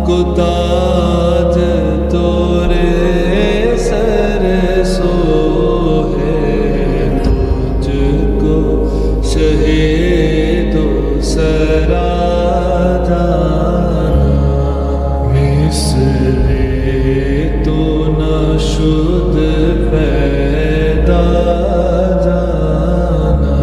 کو تاج تورے سر سو ہے، تجھ کو شہید و سرا جانا، مثل تو نہ شد پیدا جانا۔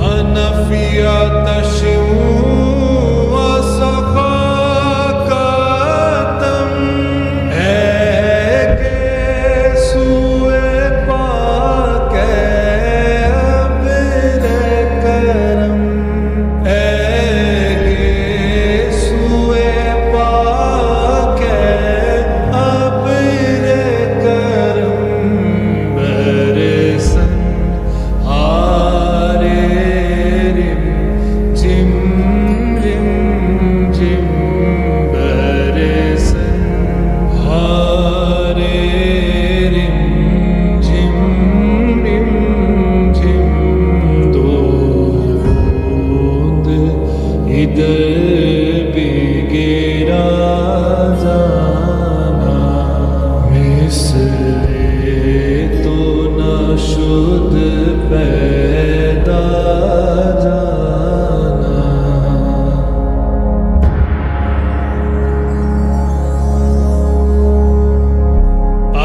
انا فی آتش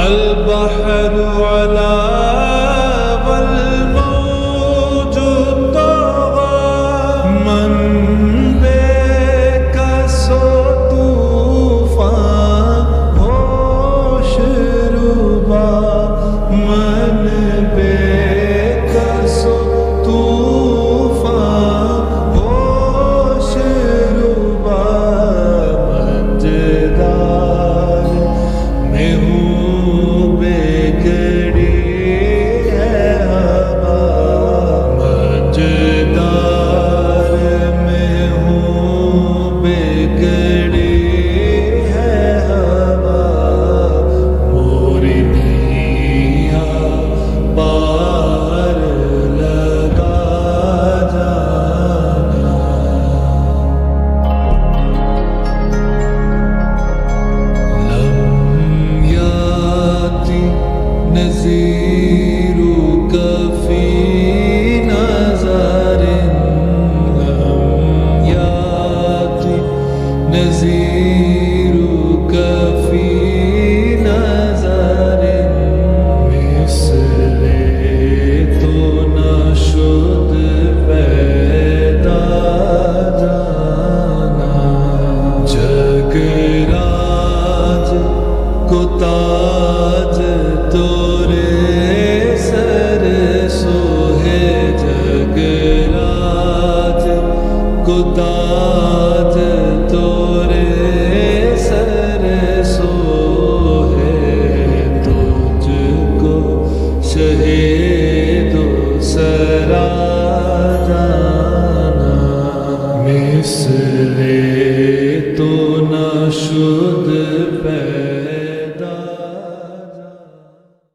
البحر علا والموج طغى، من بے کس و طوفان ہوش ربا، من بے کس و طوفان ہوش ربا، مجدار میں ہوں نذیرک فی نظر، لم یاتی نذیرک فی نظر، مثل تو نہ شد پیدا جانا، جگ راج کو تاج تورے سر سو ہے، جگ راج کو تاج تورے سر سو ہے، تجھ کو شہید و سرا جانا، مثل تو نہ شد